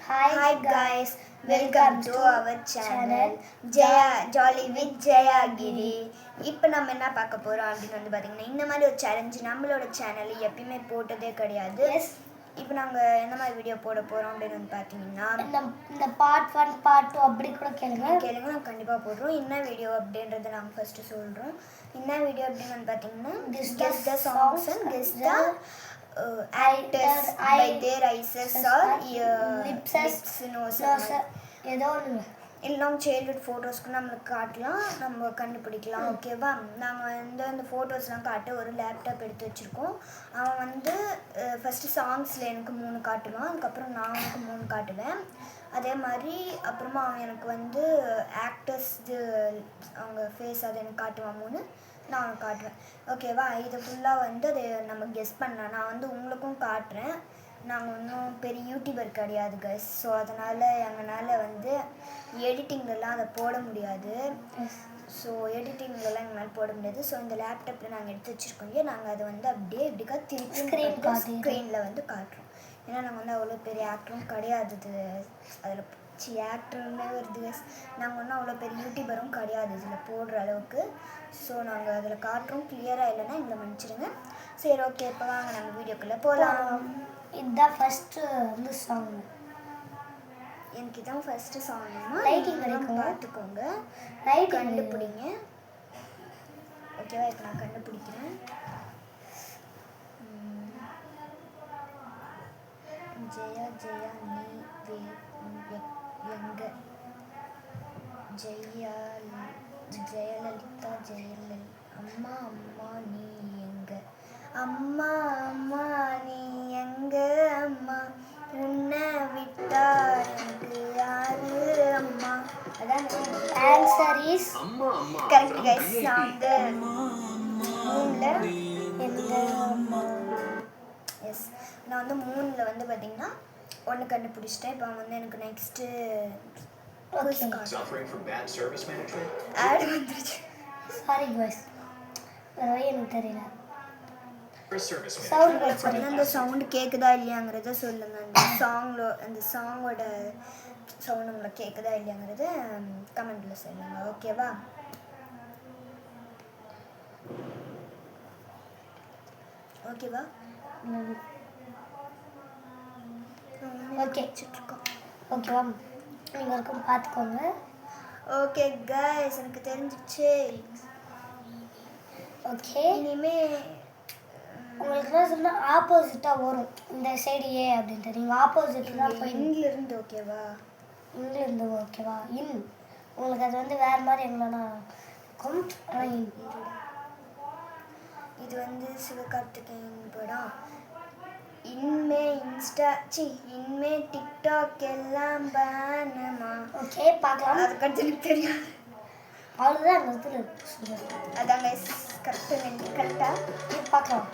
Hi guys, welcome to our channel Jaya Jolly with Jaya Giri. இப்போ நம்ம என்ன பார்க்க போறோம் அப்படின்னு வந்து பாத்தீங்கன்னா இந்த மாதிரி ஒரு சேலஞ்ச் நம்மளோட சேனல்ல எப்பயுமே போட்டதே கிடையாது. இப்போ நாங்க என்ன மாதிரி வீடியோ போட போறோம் அப்படின்னு வந்து பாத்தீங்கன்னா இந்த பார்ட் 1 பார்ட் 2 அப்படி கூட கேளுங்க நாங்க கண்டிப்பா போடுறோம். என்ன வீடியோ அப்படின்றத நாங்க ஃபர்ஸ்ட் சொல்றோம். என்ன வீடியோ அப்படின்னு வந்து பாத்தீங்கன்னா guess the songs and guess the actors by their eyes or lips, nose ஏதோ ஒன்று எல்லாம் சைல்ட்ஹுட் ஃபோட்டோஸ்க்கு நம்மளுக்கு காட்டலாம், நம்ம கண்டுபிடிக்கலாம். ஓகேவா? நாங்கள் வந்து அந்த ஃபோட்டோஸ்லாம் காட்ட ஒரு லேப்டாப் எடுத்து வச்சுருக்கோம். அவன் வந்து ஃபஸ்ட்டு சாங்ஸில் எனக்கு 3 காட்டுவான், அதுக்கப்புறம் நான் அவனுக்கு 3 காட்டுவேன். அதே மாதிரி அப்புறமா அவன் எனக்கு வந்து ஆக்டர்ஸ் அவங்க ஃபேஸ் அதை எனக்கு காட்டுவான் 3, நான் அவனுக்கு காட்டுவேன். ஓகேவா? இது ஃபுல்லாக வந்து அதை நம்ம கெஸ் பண்ணலாம். நான் வந்து உங்களுக்கும் காட்டுறேன். நாங்கள் இன்னும் பெரிய யூடியூபர் கிடையாது கைஸ். ஸோ அதனால் எங்களால் வந்து எடிட்டிங்லலாம் அதை போட முடியாது. ஸோ எடிட்டிங்லலாம் எங்களால் போட முடியாது. ஸோ இந்த லேப்டாப்பில் நாங்கள் எடுத்து வச்சுருக்கோங்க. நாங்கள் அதை வந்து அப்படியே இப்படிக்கா திருப்பி ஸ்க்ரீனில் வந்து காட்டுறோம். ஏன்னா நாங்கள் வந்து அவ்வளோ பெரிய ஆக்டரும் கிடையாது. அதில் ஆக்டர்னே வருது கைஸ். நாங்கள் ஒன்றும் அவ்வளோ பெரிய யூடியூபரும் கிடையாது இதில் போடுற அளவுக்கு. ஸோ நாங்கள் அதில் காட்டுறோம். கிளியராக இல்லைன்னா எங்களை மன்னிச்சிடுங்க. சரி, ஓகே, இப்போ வாங்க நம்ம வீடியோக்குள்ளே போகலாம். இதுதான் ஃபர்ஸ்ட் வந்து சாங். எனக்கு இதான் ஃபர்ஸ்ட் சாங். லைட்டிங் கிடைக்கும், பார்த்துக்கோங்க, கண்டுபிடிங்க. ஓகேவா? இப்போ நான் கண்டுபிடிக்கிறேன். ஜெயா ஜெயா நீ எங்க ஜெயலலிதா அம்மா அம்மா நீ எங்க அம்மா அம்மா நீ எங்க அம்மா உன்னை விட்டா எனக்கு யாரு அம்மா. அதான் ஆன்சர் இஸ் கரெக்ட் கைஸ். நான் வந்து 3ல் எஸ் நான் வந்து 3ல் வந்து பார்த்தீங்கன்னா 1 கண்டுபிடிச்சிட்டேன். இப்போ வந்து எனக்கு நெக்ஸ்ட்டு ஆட் வந்துருச்சு. சாரி கைஸ், எனக்கு தெரியல. அந்த சவுண்ட் கேட்குதா இல்லையாங்கிறத சொல்லுங்க. அந்த சாங்கோட சவுண்ட் உங்களுக்கு கேட்குதா இல்லையாங்கிறத கமெண்ட்ல சொல்லுங்க. ஓகேவா? ஓகேவா? ஓகே ஓகேவா? நீங்கள் இருக்கும் பார்த்துக்கோங்க. ஓகே கைஸ், எனக்கு தெரிஞ்சிச்சு. ஓகே, இனிமே உங்களுக்கு என்ன சொன்னால் ஆப்போசிட்டாக வரும். இந்த சைடு ஏ அப்படின்ட்டு நீங்கள் ஆப்போசிட்டாக போய் இங்கிலிருந்து. ஓகேவா? இங்கிலிருந்து. ஓகேவா? உங்களுக்கு அது வந்து வேறு மாதிரி எங்களா இருக்கும். ஆனால் இது வந்து சிவகார்த்திகேயன் படம். இனிமே இனிமே டிக்டாக் எல்லாம் பேனுமா. ஓகே, பார்க்கலாம். அதுக்கடுத்து எனக்கு தெரியாது. அவ்வளோதான் அந்த இடத்துல அதான் கைஸ். கரெக்டாக பார்க்கலாம்.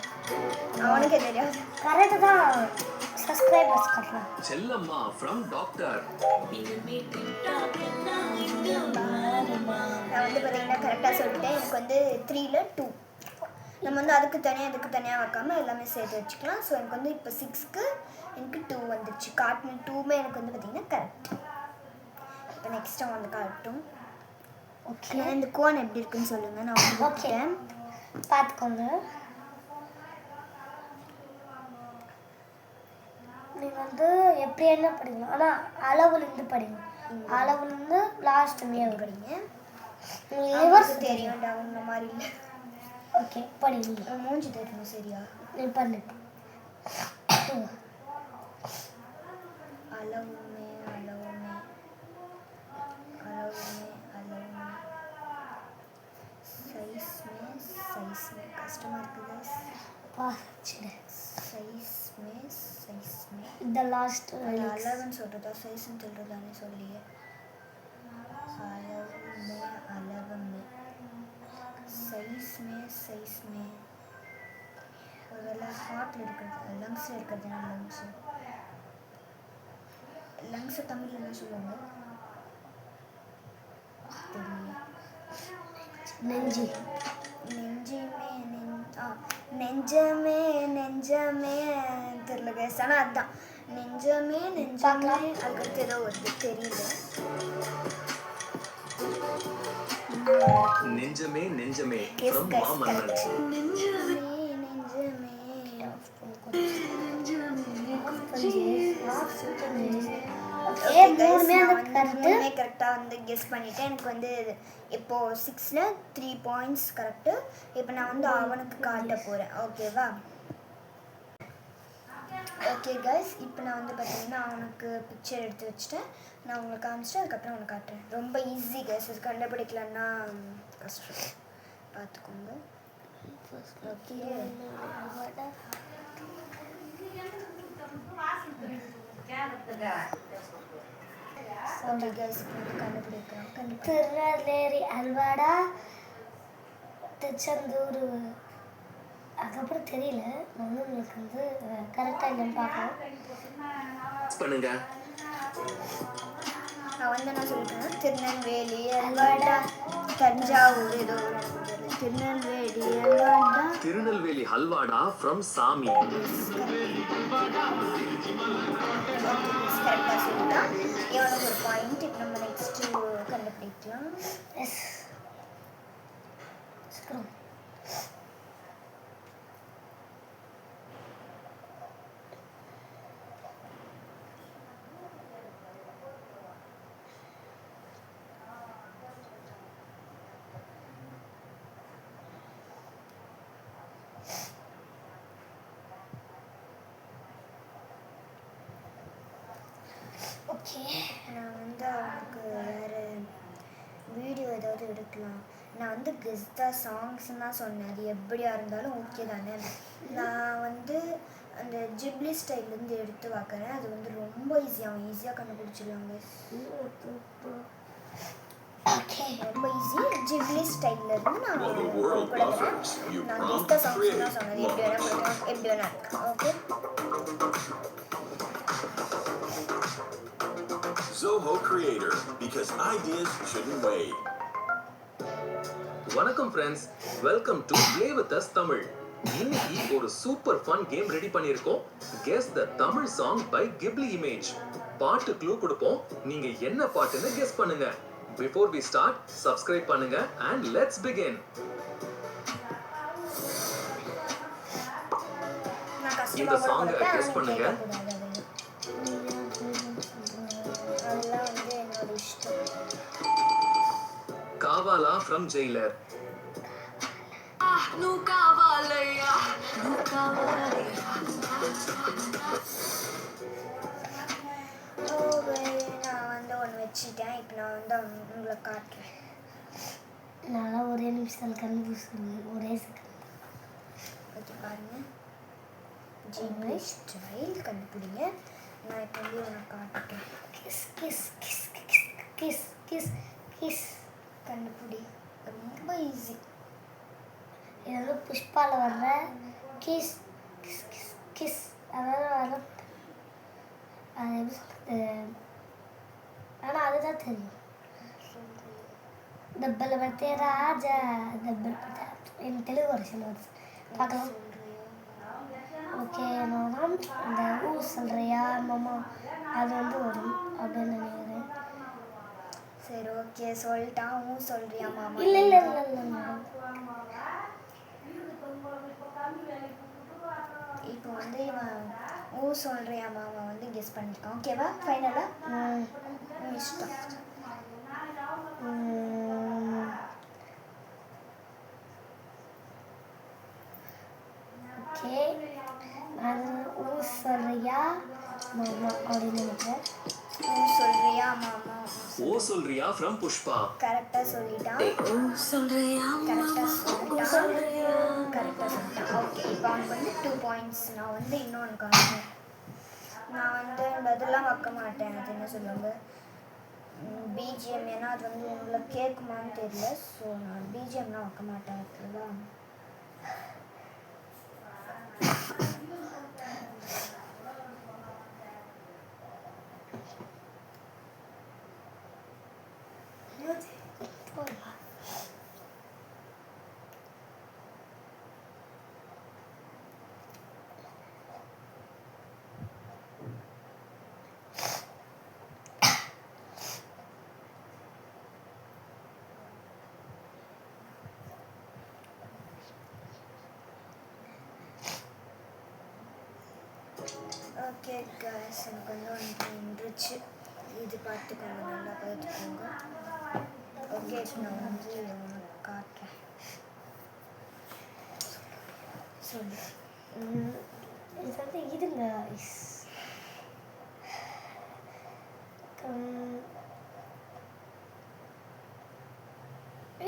அவனுக்கே தெரியாது. கரெக்டு தான். சப்ஸ்கிரைபர்ஸ் காட்டலாம். செல்லம்மா ஃப்ரம் டாக்டர். நான் வந்து பார்த்தீங்கன்னா கரெக்டாக சொல்லிட்டேன். எனக்கு வந்து 3ல் 2. நம்ம வந்து அதுக்கு தனியாக வைக்காமல் எல்லாமே சேர்த்து வச்சுக்கலாம். ஸோ எனக்கு வந்து இப்போ 6க்கு எனக்கு 2 வந்துடுச்சு. காட்டின 2மே எனக்கு வந்து பார்த்தீங்கன்னா கரெக்ட். இப்போ நெக்ஸ்ட் வந்து காட்டும். ஓகே, இந்த கோன் எப்படி இருக்குன்னு சொல்லுங்கள். நான் வந்து விட்டுட்டேன், பார்த்துக்கோங்க. நீங்கள் வந்து எப்படி என்ன படிக்கணும், ஆனால் அளவுலேருந்து படிங்க. அளவுலேருந்து லாஸ்ட் மேல் படிங்க. லிவர்ஸ் தெரியும்டா, உன்ன மாதிரி இல்லை. ஓகே, படிங்க. மூஞ்சி தெரியணும். சரியா? நீ பண்ணு. அளவுமே சைஸ்மே கஷ்டமாக இருக்குது. சைஸ்மே இந்த லாஸ்ட் அளவுன்னு சொல்கிறதா சைஸ்ன்னு சொல்கிறதானே சொல்லியே. அளவுமே சைஸ்மே ஒருவேளை ஹார்ட்டில் இருக்கிறது, லங்ஸில் இருக்கிறதுனா லங்ஸை தமிழில் என்ன சொல்லுவாங்க தெரியல. நெஞ்சமே தெரியல கைஸ். ஆனால் அதுதான் நெஞ்சமே நெஞ்சமே அதுக்கடுத்து ஏதோ வருது தெரியல. நெஞ்சமே நெஞ்சமே Yes, from guys, Maamannan. correct. நெஞ்சமே நெஞ்சமே ஓகே மூணுமே அந்த கரெக்ட். மூணுமே கரெக்டாக வந்து கெஸ் பண்ணிட்டேன். எனக்கு வந்து இப்போ 6ல் 3 பாயிண்ட்ஸ் கரெக்டு. இப்போ நான் வந்து அவனுக்கு காட்ட போகிறேன். ஓகேவா? ஓகே கைஸ், இப்போ நான் வந்து பார்த்தீங்கன்னா அவனுக்கு பிக்சர் எடுத்து வச்சுட்டேன். நான் உங்களுக்கு காமிச்சிட்டு அதுக்கப்புறம் அவனுக்கு காட்டுறேன். ரொம்ப ஈஸி கைஸ், அது கண்டுபிடிக்கலன்னா கஷ்டம், பார்த்துக்கோங்க. ஓகே ஓகே கைஸ், இப்போ வந்து கண்டுபிடிக்கலாம். திருநெல்வேலி அல்வாடா, திருச்செந்தூர், அதுக்கப்புறம் தெரியல. நான் வந்து உங்களுக்கு வந்து கரெக்டாக இல்லைன்னு பார்க்கலாம். பண்ணுங்க. நான் வந்து என்ன சொல்லிட்டேன், திருநெல்வேலி அல்வாடா, தஞ்சாவூர் ஏதோ திருநெல்வேலி அல்வாடா. திருநெல்வேலி ஹல்வாடா from சாமி. கரெக்டாக சொல்லிட்டான். இவனுக்கு ஒரு பாயிண்ட். இப்போ நம்ம நெக்ஸ்ட்டு கண்டுபிடிக்கலாம். எஸ் சீக்கிரம். ஓகே நான் வந்து அவனுக்கு வேறு வீடியோ ஏதாவது எடுக்கலாம். நான் வந்து கெஸ்டா சாங்ஸ்ன்னு தான் சொன்னேன். அது எப்படியா இருந்தாலும் ஓகே தானே. நான் வந்து அந்த ஜிப்லி ஸ்டைல்லேருந்து எடுத்து பார்க்குறேன். அது வந்து ரொம்ப அவன் ஈஸியாக கண்டுபிடிச்சிடுவாங்க. ஓகே ரொம்ப ஈஸி. ஜிப்லி ஸ்டைல்லேருந்து நான் While the world கொடுக்குறேன். buffers, you நான் prompt கெஸ்டா to சாங்ஸ் create. தான் சொன்னது. எப்படி வேணால் கொடுக்கலாம், எப்படி வேணால் இருக்கு. ஓகே Zoho Creator, because ideas shouldn't wait. வணக்கம் friends, welcome to play with us Tamil. இன்னைக்கு ஒரு சூப்பர் ஃபன் கேம் ரெடி பண்ணியிருக்கோம். Guess the Tamil song by Ghibli image. பாட்டு க்ளூ கொடுப்போம், நீங்க என்ன பாட்டுன்னு கெஸ் பண்ணுங்க. பிஃபோர் வி ஸ்டார்ட், சப்ஸ்கிரைப் பண்ணுங்க அண்ட் லெட்ஸ் பிகின். நான் இந்த கஷ்டமாக song-அ கொடுப்பேன். guess பண்ணுங்க. அதெல்லாம் வந்து என்னோட இஷ்டம். காவாலா ஃப்ரம் ஜெயிலர். நான் வந்து ஒன்று வச்சுட்டேன். இப்போ நான் வந்து உங்களை காட்டுறேன். நான் ஒரே நிமிஷத்தில் கண்டுபிடிச்சிருந்தேன். ஒரே செகண்ட். ஓகே பாருங்க, ஜிப்லி ஸ்டைல் கண்டுபிடிங்க. நான் இப்போ வந்து உனக்கு காட்டுறேன். Kiss kiss kiss kiss kiss kiss kiss. கண்டுபிடி, ரொம்ப ஈஸி. இது வந்து புஷ்பாவில் வர்ற கிஸ் கிஸ் கிஸ் கிஸ். அதாவது வர அது எப்படி சொல்கிறது, ஆனால் அதுதான் தெரியும். தப்பல் பத்தே ராஜா, தப்பல் பத்தே என் தெலுங்கு வருஷன் வருது பார்க்கலாம். ஓகே நான் இந்த ஊ சொல்கிறியா மாமா அது வந்து வரும் அப்படின்னு நினைக்கிறேன். சரி ஓகே சொல்லிட்டான். ஊ சொல்றியா மாமா? இல்லை இல்லை இல்லை இல்லை இப்போ வந்து இவன் ஊ சொல்றியா மாமா வந்து கெஸ் பண்ணியிருக்கான். ஓகேவா? ஃபைனலாக இஷ்டம். ஓகே அது ஊ சொல்கிறியா மாமா அப்படின்னு நினைக்கிறேன். ஊ சொல்றியா மாமா? ஓ சொல்றியா ஃப்ரம் புஷ்பா. கரெக்டாக சொல்லிட்டான். கரெக்டாக சொல்லிட்டான். ஓகே இப்போ அவனுக்கு வந்து 2 பாயிண்ட்ஸ். நான் வந்து இன்னொன்று காட்டுறேன். நான் வந்து அதெல்லாம் வைக்க மாட்டேன். அது என்ன சொல்லுவாங்க, பிஜிஎம். ஏன்னா அது வந்து உங்களுக்கு கேட்குமான்னு தெரியல. ஸோ நான் பிஜிஎம்லாம் வைக்க மாட்டேன். ஓகேவா? ஓகே guys, எனக்கு வந்து ஒன்று நின்றுச்சு. இது பார்த்துக்கோங்க, நல்லா பார்த்துக்கோங்க. ஓகே, நான் வந்து உனக்கு காட்டுறேன். சொல்லு. இது வந்து இதுங்க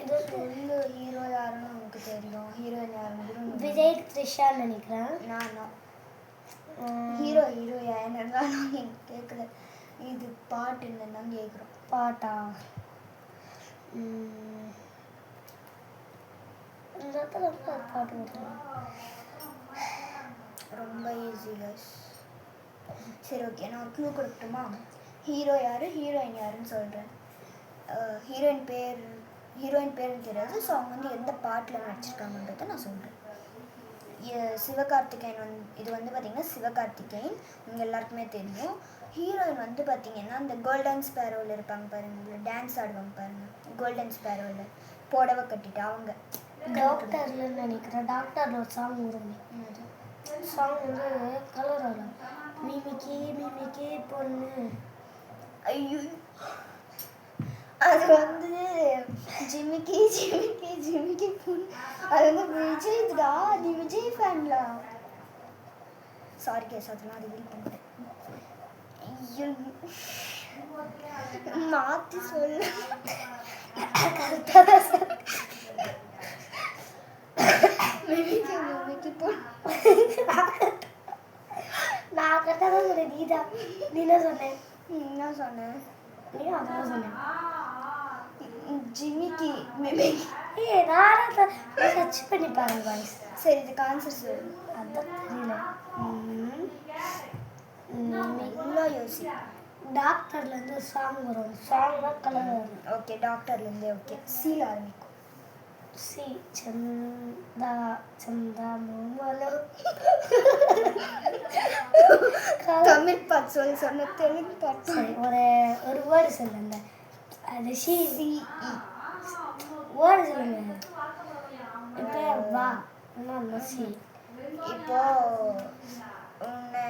இது வந்து சொல்லு, ஹீரோ யாருன்னு உனக்கு தெரியும், ஹீரோயின் யாருன்னு விஜய் த்ரிஷான்னு நினைக்கிறேன். நானும் ஹீரோ என்னன்னா எனக்கு கேட்கல. இது பாட்டு என்னன்னா கேட்குறோம். பாட்டா இந்த இடத்துல வந்து ஒரு பாட்டு வருது. ரொம்ப ஈஸி கைஸ். சரி ஓகே, நான் ஒரு க்ளூ கொடுக்கட்டுமா? ஹீரோ யார், ஹீரோயின் யாருன்னு சொல்கிறேன். ஹீரோயின் பேர் தெரியாது. ஸோ அவங்க வந்து எந்த பாட்டில் நடிச்சிருக்காங்கன்றதை நான் சொல்கிறேன். சிவகார்த்திகேயன் இது வந்து பார்த்திங்கன்னா சிவகார்த்திகேயன் உங்கள் எல்லாருக்குமே தெரியும். ஹீரோயின் வந்து பார்த்திங்கன்னா இந்த கோல்டன் ஸ்பேரோவில் இருப்பாங்க பாருங்க, டான்ஸ் ஆடுவாங்க பாருங்கள், கோல்டன் ஸ்பேரோவில் புடவை கட்டிட்டு அவங்க. டாக்டர்ல நினைக்கிறேன். டாக்டர்ல ஒரு சாங் வரும். சாங் வந்து கலர் ஆகும். மிமிக்கி பொண்ணு. ஐயோ, அது வந்து ஜிமிக்கி பொண்ணு. அது வந்து விஜய்தா. நீ விஜய் ஃபேன்லா? சாரி கேஸ், அதெல்லாம் ரிவீல் பண்ணிட்டேன். ஐயோ, மாற்றி சொல்லு. கரெக்டாக தான் சார். மிமிக்கி பொண்ணு. நான் கரெக்டாக தான் சொன்னேன். நீ என்ன சொன்னேன்? என்ன சொன்னேன்? நீ அதான் சொன்னேன். ஜிமிக்கி மிமிக்கி. நானும் சர்ச் பண்ணி பாருங்க வாய்ஸ். சரி, இதுக்கு ஆன்சர் சொல்லு. அதான் தெரியல. நல்லா யோசி. டாக்டர்லேருந்து ஒரு சாங் வரும். சாங் தான் கலர் வரும். ஓகே, டாக்டர்லேருந்து. ஓகே, சீல ஆரம்பிக்கும். சி சந்தா மோமலோ. தமிழ் பாட்டு சொல்லி சொன்ன, தெலுங்கு பாட்டு. சரி, ஒரு வேர்டு சொல்லுங்க. அது சிஇ வேர்டு சொல்லுங்க. இப்போ வா இன்னும் சி. இப்போ உன்னை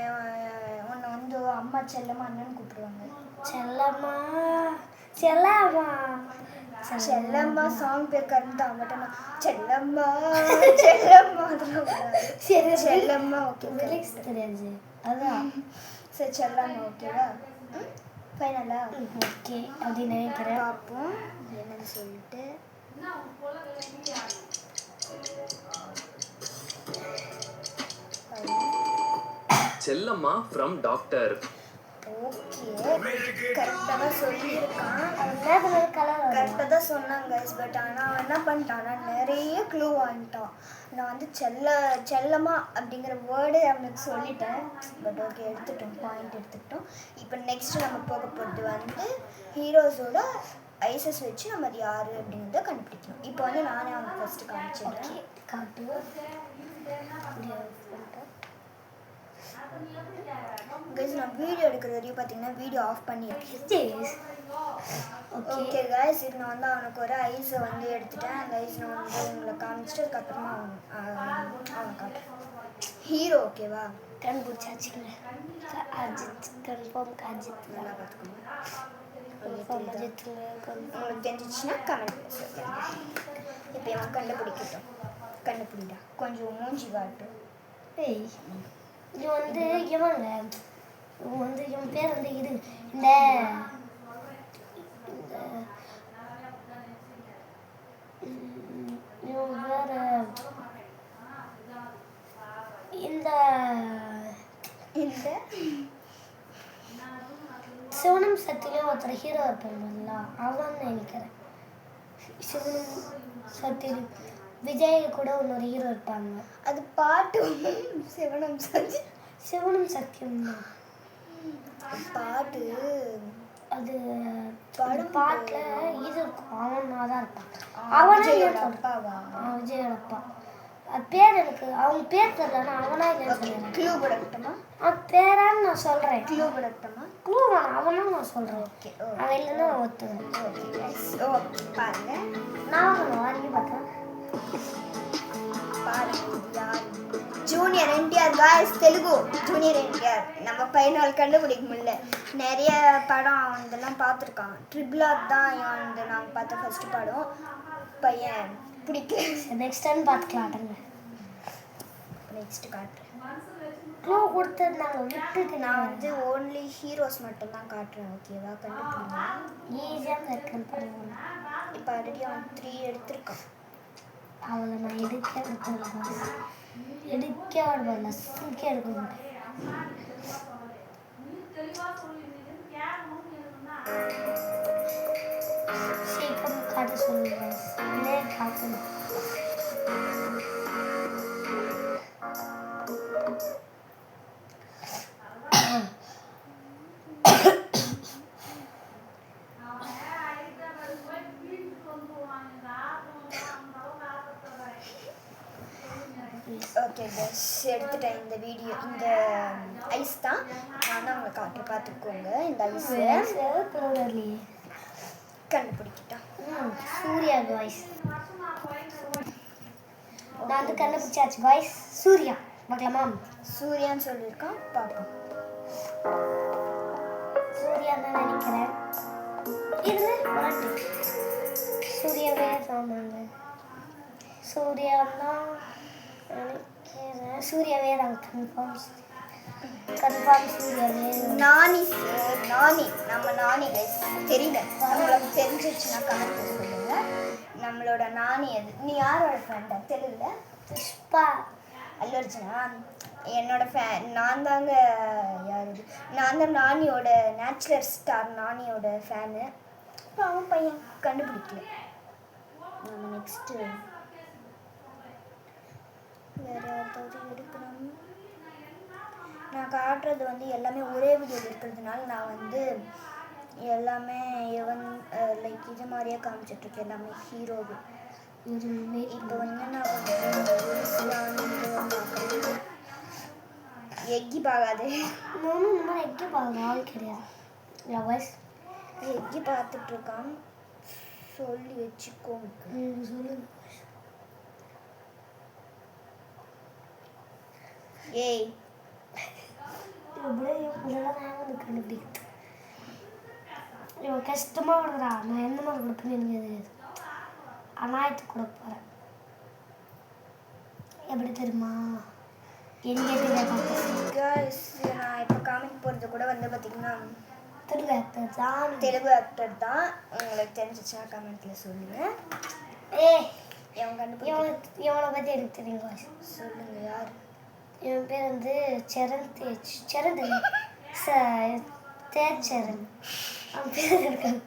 வந்து அம்மா செல்லம்மா அண்ணன் கூப்பிடுவாங்க. செல்லம்மா சாங் பேர் கருந்தா மட்டும் செல்லம்மா அதெல்லாம் வராது. சரி, செல்லம்மா. ஓகே, லிரிக்ஸ் தெரியாது. அதான் சரி, செல்லம்மா. ஓகேவா? ஃபைனலா? ஓகே அப்படின்னு நினைக்கிறேன். பார்ப்போம் என்னன்னு சொல்லிட்டு. செல்லம்மா ஃப்ரம் டாக்டர். ஓகே, கரெக்டாக தான் சொல்லியிருக்கான். கலர் கரெக்டாக தான் சொன்னாங்க. பட் ஆனால் அவன் என்ன பண்ணிட்டான்னா நிறைய க்ளூ வாங்கிட்டான். நான் வந்து செல்லம்மா அப்படிங்கிற வேர்டு அவனுக்கு சொல்லிட்டேன். பட் ஓகே, பாயிண்ட் எடுத்துக்கிட்டோம். இப்போ நெக்ஸ்ட் நம்ம போக போகிறது வந்து ஹீரோஸோட ஐசஸ் வச்சு நம்ம அது யார் அப்படிங்கிறத கண்டுபிடிக்கணும். இப்போ வந்து நானே அவனுக்கு ஃபஸ்ட்டு காமிச்சிருக்கேன். காட்டு கைஸ், நான் வீடியோ எடுக்கிற வரையும் பார்த்தீங்கன்னா வீடியோ ஆஃப் பண்ணியிருக்கேன். ஓகே கைஸ், இது நான் வந்து அவனுக்கு ஒரு ஐஸை வந்து எடுத்துட்டேன். அந்த ஐஸ் நான் வந்து உங்களை காமிச்சிட்டு அதுக்கப்புறமா அவன் காட்டுறேன். ஹீரோ ஓகேவா? கண்டுபிடிச்சாச்சுங்க. அஜித் கன்ஃபார்ம். அஜித் நல்லா பார்த்துக்கோங்க. அஜித்துங்க. உங்களுக்கு தெரிஞ்சிச்சுன்னா கமெண்ட் சொல்லுங்க. இப்போ இவன் கண்டுபிடிடா. கொஞ்சம் மூஞ்சி காட்டு. ஏய், இது வந்து இவன் பேர் வந்து இது இந்த இவன் வேற இந்த சிவனும் சக்தியிலே ஒருத்தர் ஹீரோ இருப்பாங்கல்ல, அவன் நினைக்கிறேன். சிவனும் சக்தி விஜய் கூட இன்னொரு ஹீரோ இருப்பாங்க. அது பாட்டு. சிவனும் சக்தியும் பாட்டு. அது படம் பாட்டில் இது இருக்கும். அவனாக தான் இருப்பான். அவனே அப்பாவா? விஜயோட அப்பா. அது பேர் எனக்கு அவங்க பேர் தெரியல. அவனா இல்லைன்னு சொல்லுறேன். க்ளூ படக்கட்டுமா? பேரான்னு நான் சொல்கிறேன். க்ளூ படக்கட்டுமா? க்ளூ அவனா நான் சொல்கிறேன். ஓகே, அவன் இல்லைன்னா நான் ஒத்துவேன். ஓகே பாருங்க. நான் வாங்கி பார்த்தேன். பாருங்க, யார்? Junior junior NTR guys Telugu junior NTR நம்ம பையனால் கண்டுபிடிக்க முடியல. நிறைய படம் இதெல்லாம் பார்த்துருக்கான். ட்ரிபிள் ஆர் தான் வந்து நாங்கள் பார்த்த ஃபர்ஸ்ட் படம். பையன் பிடிக்கல. நெக்ஸ்ட் டைம் பார்த்துக்கலாட்டங்க. நெக்ஸ்ட் காட்டுறேன். க்ளூ கொடுத்துருந்தாங்க விட்டுட்டு நான் வந்து ஓன்லி ஹீரோஸ் மட்டும்தான் காட்டுறேன். ஓகேவா? கண்டுபிடிங்க. ஈஸியாக இருக்குன்னு பண்ணுவோம். இப்போ ஆல்ரெடி அவன் 3 எடுத்திருக்கான். அவளை நான் எடுக்க விடல சுருக்கே எடுக்க மாட்டேன். சீக்கிரம் காட்ட சொல்லுங்க. காட்டணும். ஓகே பஸ் எடுத்துட்டேன். இந்த வீடியோ இந்த ஐஸ் தான் நான் அவங்க காட்டு பார்த்துக்கோங்க. இந்த ஐஸ் கண்டுபிடிக்கிட்டான். சூர்யா காய்ஸ். நான் வந்து கண்டுபிடிச்சாச்சு காய்ஸ். சூர்யா பார்க்கலாமா? சூர்யான்னு சொல்லியிருக்கான். பார்ப்போம். சூர்யா தான் நினைக்கிறேன். இது சூர்யாவே சொன்னாங்க. சூர்யா தான் நினைக்கிறேன். சூர்யாவே தான் கன்ஃபார்ம் சூர்யாவே. நானி நம்ம நானி கைஸ் தெரியல. நம்மளுக்கு தெரிஞ்சிச்சுன்னா கமெண்ட் சொல்லுங்க. நம்மளோட நானி அது. நீ யாரோட ஃப்ரெண்டா? தெலுங்குல புஷ்பா. அல்லு அர்ஜுனா? என்னோட ஃபேன். நான் தாங்க. யார் இது? நான் தான் நானியோட நேச்சுரல் ஸ்டார் நானியோட ஃபேனு. அவன் பையன் கண்டுபிடிக்கல. நம்ம நெக்ஸ்ட்டு வேறு ஏதாவது எடுக்கணும். நான் காட்டுறது வந்து எல்லாமே ஒரே வீடியோ இருக்கிறதுனால நான் வந்து எல்லாமே லைக் இது மாதிரியே காமிச்சிட்ருக்கேன். எல்லாமே ஹீரோவு. இப்போ வந்து நான் எக்கி பார்க்காது. எக்கி பார்க்க ஆள் கிடையாது. எக்கி பார்த்துட்ருக்கான். சொல்லி வச்சுக்கோங்க. சொல்லுங்க. ஏய் கண்டுபிடிக்கிறது இவன் கஷ்டமாக வருதுடா. நான் எந்த மாதிரி கொடுப்பேன்னு எனக்கு தெரியாது. அநாயத்து கொடுக்க போகிறேன். எப்படி தெரியுமா? எங்கே guys, நான் இப்போ காமிக்க போகிறது கூட வந்து பார்த்தீங்கன்னா தெலுங்கு ஆக்டர் தான். தெலுங்கு ஆக்டர் தான். உங்களுக்கு தெரிஞ்சிச்சுன்னா கமெண்ட்டில் சொல்லுங்கள். இவன் கண்டுபிடிக்க இவனை பற்றி எனக்கு தெரியும். சொல்லுங்கள். யார்? இவன் பேர் வந்து சரண் தேச்சரன். அவன் பேர் இருக்காங்க.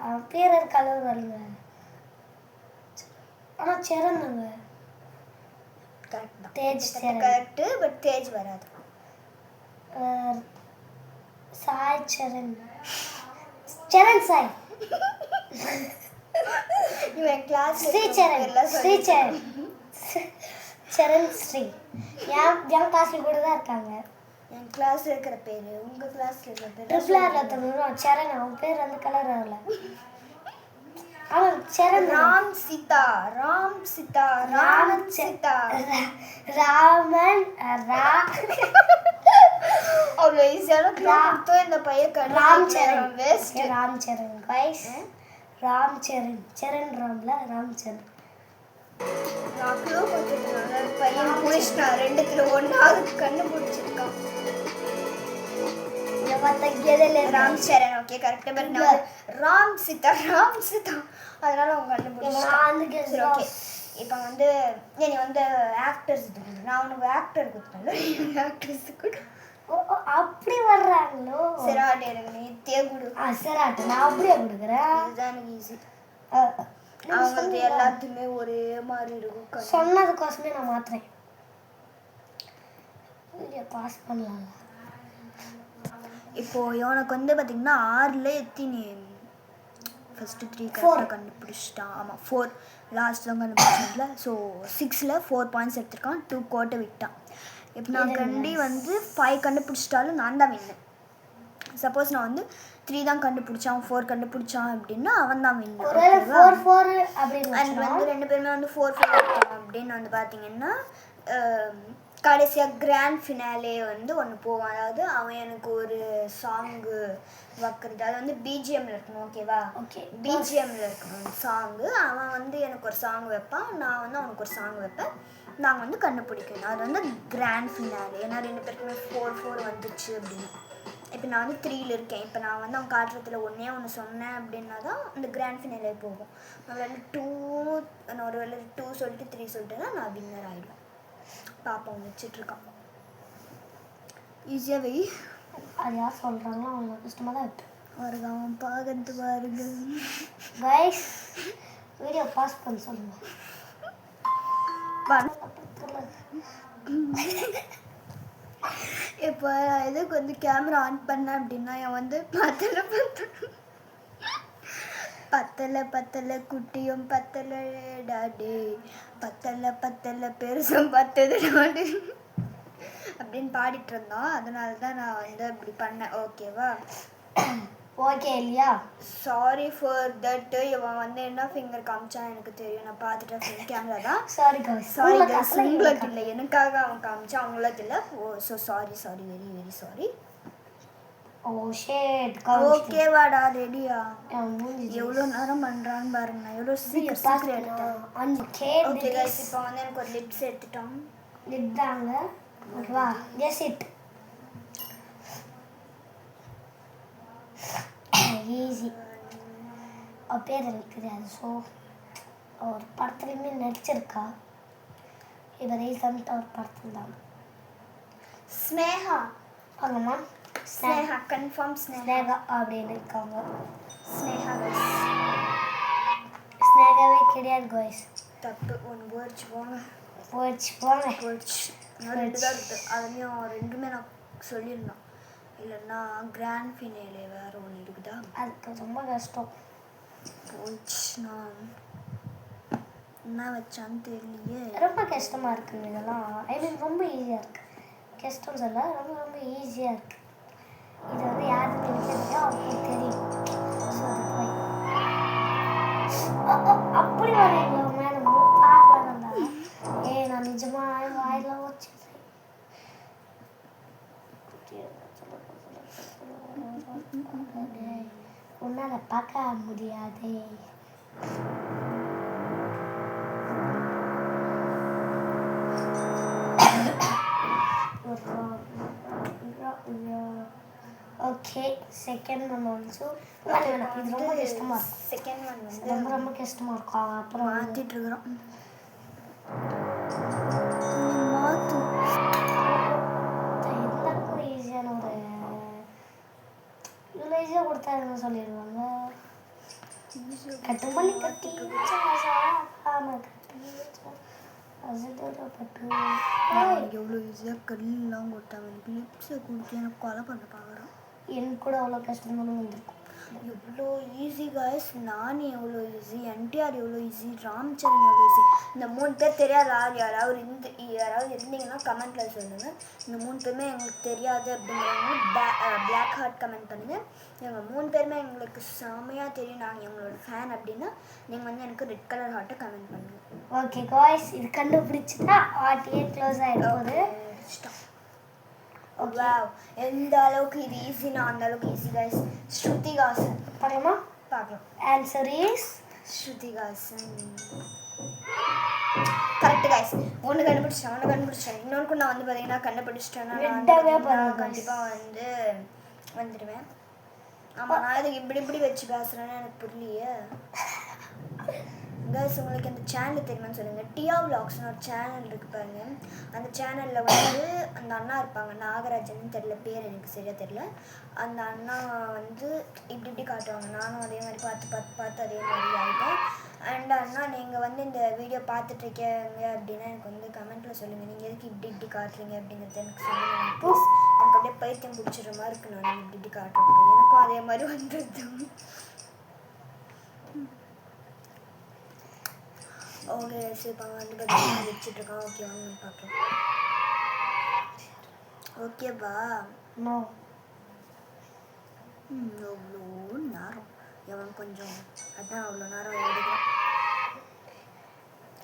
அவன் பேர் இருக்கால வரல. ஆனால் சரண் தாங்க. கரெக்ட் தான். தேஜ் சரண். கரெக்டு. பட் தேஜ் வராது. சாய் சரண். சரண் சாய். இவன் கிளாஸ் ஸ்ரீசரண். சரண் ஸ்ரீ. என் கிளாஸில் கூட தான் இருக்காங்க. என் கிளாஸில் இருக்கிற பேர் உங்கள் கிளாஸில் இருக்கிற பேர் ட்ரிபிள் ஆரில் தந்துடும். சரண். அவன் பேர் வந்து கலர் வரல. அவன் சரண். ராம் சீதா. ராமன் அவ்வளோ ஈஸியான கொடுத்தோம். இந்த பையன் ராம் சரண். வேஸ்ட். ராம் சரண் கைஸ். ராம் சரண். சரண் ராம்ல ராம் சரண். நான் க்ளூ கொடுத்துருக்கேன். பையன் முடிச்சிட்டான். 2த்துல 1வது கண்டுபிடிச்சிருக்கான். Ram Charan. Okay correct. But நான் ராம் சீதா அதனால அவங்க கண்டுபிடிச்சிட்டான். ஓகே இப்போ வந்து நீ வந்து ஆக்டர்ஸ் நான் உனக்கு ஆக்டர் கொடுத்தேன். ஆக்ட்ரஸ் கூட அப்படி வர்றாங்களோ? செராட் எனக்கு நீ தேகுடு. செராட் நான் அப்படியே கொடுக்குறேன். இதுதான் எனக்கு ஈஸி. அவங்களுக்கு எல்லாத்துக்குமே ஒரே மாதிரி இருக்கும். சொன்னதுக்கோசமே நான் மாத்துறேன். பாஸ் பண்ணலாம். இப்போ இவனுக்கு வந்து பார்த்தீங்கன்னா 6ல் எத்தினி ஃபஸ்ட்டு 3 கரெக்டாக கண்டுபிடிச்சிட்டான். ஆமாம் 4 லாஸ்ட் தான் கண்டுபிடிச்சதுல. ஸோ 6ல் 4 பாயிண்ட்ஸ் எடுத்திருக்கான். 2 கோட்டை விட்டான். இப்போ நான் கண்டி வந்து 5 கண்டுபிடிச்சிட்டாலும் நான் தான் வின்னு. சப்போஸ் நான் வந்து 3 தான் கண்டுபிடிச்சான் 4 கண்டுபிடிச்சான் அப்படின்னா அவன் தான் வின்னர். ஒருவேளை 4 அப்படின்னு அண்ட் வந்து 2 பேருமே வந்து 4 வைக்கணும் அப்படின்னு வந்து பார்த்தீங்கன்னா கடைசியாக கிராண்ட் ஃபினாலே வந்து ஒன்று போவான். அதாவது அவன் எனக்கு ஒரு சாங்கு வைக்கிறது, அது வந்து பிஜிஎம்மில் இருக்கணும். ஓகேவா? ஓகே. பிஜிஎம்மில் இருக்கணும் சாங்கு. அவன் வந்து எனக்கு ஒரு சாங் வைப்பான், நான் வந்து அவனுக்கு ஒரு சாங் வைப்பேன். நாங்கள் வந்து கண்டுபிடிக்கணும். அது வந்து கிராண்ட் ஃபினாலே. ஏன்னா 2 பேருக்குமே 4 வந்துச்சு அப்படின்னு. இப்போ நான் வந்து 3ல் இருக்கேன். இப்போ நான் வந்து அவன் காட்டுறதுல ஒன்று சொன்னேன் அப்படின்னா தான் இந்த கிராண்ட் ஃபினாலே போகும். நான் ஒரு வேலை 2 சொல்லிட்டு 3 சொல்லிட்டேன்னா நான் வின்னர் ஆகிடுவேன். பாப்பா வச்சிட்ருக்கான். ஈஸியாக வை. அது யார் சொல்கிறாங்களோ அவங்க கஷ்டமாக தான் இருக்கு. பாருங்க அவன் பார்க்கறது பாருங்க. கைஸ் வீடியோ பாஸ் பண்ண சொல்லுங்க. இப்போ எதுக்கு வந்து கேமரா ஆன் பண்ணேன் அப்படின்னா என் வந்து பத்தலை குட்டியும் பத்தலை டாடி, பத்தலை பெருசும் பத்தது டாடி அப்படின்னு பாடிட்டு இருந்தோம். அதனால தான் நான் வந்து அப்படி பண்ணேன். ஓகேவா? ஓகே இல்லையா? Sorry for that. இவன் வந்து என்ன ஃபிங்கர் காமிச்சான் எனக்கு தெரியும், நான் பார்த்துட்டேன். கேமரா தான். Sorry guys. சாரி கைஸ், உங்களுக்கு இல்லை, எனக்காக அவன் காமிச்சான், அவங்களுக்கு இல்லை. So sorry very very sorry. Oh shit. ஓகேவாடா, ரெடியா? மூஞ்சி எவ்வளோ நேரம் பண்ணுறான்னு பாருங்க. நான் எவ்வளோ சீக்கிரம் எடுத்தேன். 5K. ஓகே கைஸ், இப்போ வந்து எனக்கு ஒரு லிப்ஸ் எடுத்துட்டோம். லிப் தாங்க. ஓகேவா? Guess it. ஈஸி. அவள் பேர் எனக்கு தெரியாது. ஸோ ஒரு படத்துலையுமே நடிச்சிருக்கா. இப்போ ரீசெண்டாக ஒரு படத்தில் தான். ஸ்னேகா. வாங்கம்மா. ஸ்னேகா கன்ஃபார்ம். ஸ்னேகா அப்படின்னு இருக்காங்க. ஸ்னேகா கைஸ். ஸ்னேகாவே கிடையாது கைஸ். தப்பு. ஒன்று போயிடுச்சு போங்க. போயிடுச்சு. நான் 2 தான் இருக்குது. அதுலேயும் 2மே நான் சொல்லியிருந்தேன். இல்லைன்னா கிராண்ட் ஃபினாலே வேறு ஒன்று இருக்குதா? அதுக்கு ரொம்ப கஷ்டம். போயிடுச்சு. நான் என்ன வச்சான்னு தெரியலையே. ரொம்ப கஷ்டமாக இருக்குது இதெல்லாம். ஐ மீன் ரொம்ப ஈஸியாக இருக்குது. கஷ்டம் சொல்ல ரொம்ப ஈஸியாக இருக்குது. இது வந்து யாருமே நினைக்கிறதோ அவங்களுக்கு தெரியும். ஸோ அது போய் அப்படி வரீங்களா மேடம்? பார்க்கலாம்டா. நான் நிஜமாக வாயிலாம் வச்சு உன்னால் பார்க்க முடியாதே. ஓகே. செகண்ட் ஒன் ஆல்சோ வேணாம். இது ரொம்ப கஷ்டமாக இருக்கும். செகண்ட் ஒன் வந்து ரொம்ப கஷ்டமாக இருக்கும். அப்புறம் மாற்றிட்டு இருக்கிறோம். எல்லாருக்கும் ஈஸியான ஒரு இவ்வளோ ஈஸியாக கொடுத்தா என்ன சொல்லிடுவாங்க? கட்டுமல்லி கட்டி எவ்வளோ ஈஸியாக கல்லாம் கொடுத்தாங்க. எனக்கு லிப்ஸை கொடுத்து எனக்கு கொலை பண்ண பார்க்குறோம். எனக்கு கூட அவ்வளோ கஷ்டமான வந்திருக்கும். எவ்வளோ ஈஸி காய்ஸ். நானி எவ்வளோ ஈஸி, என்டிஆர் எவ்வளோ ஈஸி, ராம்சரண் எவ்வளோ ஈஸி. இந்த 3 பேர் தெரியாத யாராவது இருந்தீங்கன்னா கமெண்ட்டில் சொல்லுங்கள். இந்த 3 பேருமே எங்களுக்கு தெரியாது அப்படிங்கிறவங்க பிளாக் ஹார்ட் கமெண்ட் பண்ணுங்கள். எங்கள் 3 பேருமே எங்களுக்கு செம்மையாக தெரியும், நாங்கள் எங்களோட ஃபேன் அப்படின்னா நீங்கள் வந்து எனக்கு ரெட் கலர் ஹார்ட்டை கமெண்ட் பண்ணுங்கள். ஓகே காய்ஸ், இது கண்டுபிடிச்சிட்டா ஆர்டியே க்ளோஸ் ஆகிடும்போது வாவ், எந்த அளவுக்கு இது ஈஸினா அந்த அளவுக்கு ஈஸி காய்ஸ். ஸ்ருதிஹாசன் பார்க்கலாமா? பார்க்கலாம். Answer is Shruti Haasan. Correct guys. ஒன்று கண்டுபிடிச்சேன். இன்னொன்று நான் வந்து பார்த்தீங்கன்னா கண்டுபிடிச்சிட்டேன்னா நான் கண்டிப்பாக வந்து வந்துடுவேன். ஆமாம், நான் இதுக்கு இப்படி வச்சு பேசுகிறேன்னு எனக்கு புரியலையே கைஸ். உங்களுக்கு அந்த சேனல் தெரியுமான்னு சொல்லுங்கள். டியா விலாக்ஸ்னு ஒரு சேனல் இருக்குது பாருங்க. அந்த சேனலில் வந்து அந்த அண்ணா இருப்பாங்க, நாகராஜன் தெரியல, பேர் எனக்கு சரியாக தெரியல. அந்த அண்ணா வந்து இப்படி காட்டுவாங்க. நானும் அதே மாதிரி பார்த்து அதே மாதிரி ஆகிட்டேன். அண்ட் அண்ணா, நீங்கள் வந்து இந்த வீடியோ பார்த்துட்ருக்கீங்க அப்படின்னா எனக்கு வந்து கமெண்ட்டில் சொல்லுங்கள். நீங்கள் எதுக்கு இப்படி காட்டுறீங்க அப்படிங்கிறது எனக்கு சொல்லுங்கள் ப்ளீஸ். எனக்கு அப்படியே பைத்தியம் பிடிச்சிடுற மாதிரி இருக்கு நான் இப்படி காட்டுறேன். எனக்கும் அதே மாதிரி வந்துடுது. ஓகே இப்போ வந்து பார்த்தீங்கன்னா வச்சுட்ருக்கான். ஓகே வாங்க பார்க்கலாம். ஓகேவா? நோ அவ்வளோ நேரம் எவன் கொஞ்சம் அதான் அவ்வளோ நேரம் எடுக்கிறேன்.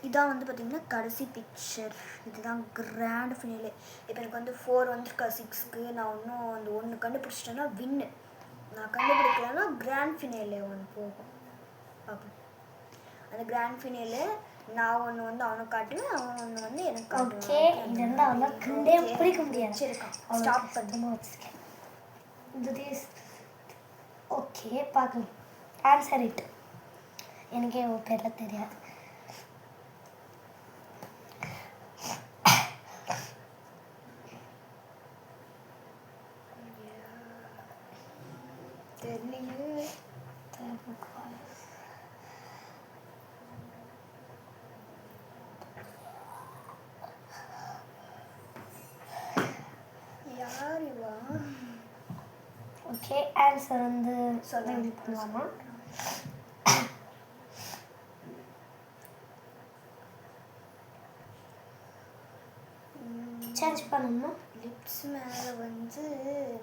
இதான் வந்து பார்த்திங்கன்னா கடைசி பிக்சர். இதுதான் கிராண்ட் ஃபினாலே. இப்போ எனக்கு வந்து 4 வந்திருக்கா 6க்கு. நான் இன்னும் அந்த 1 கண்டுபிடிச்சிட்டேன்னா வின்னு. நான் கண்டுபிடிக்கலன்னா கிராண்ட் ஃபினாலே ஒன்று போகும். பார்ப்போம். அந்த கிராண்ட் ஃபினாலே நான் ஒன்று வந்து அவனுக்கு காட்டுவேன், அவன் ஒன்று வந்து எனக்கு காட்டுவேன். ஓகே, இது வந்து அவ்வளோ கண்டே பிடிக்க முடியாது. வச்சிருக்கான். ஸ்டாப் பண்ணி வச்சுருக்கேன். ஓகே, பார்க்கலாம். Answer it. எனக்கே ஒரு பேரில் தெரியாது. தெரியல. யார் இவா? ஓகே, ஆன்சர் வந்து சொல்லுங்க. பண்ணலாமா? சேஞ்ச் பண்ணணுமா? லிப்ஸ் மேலே வந்து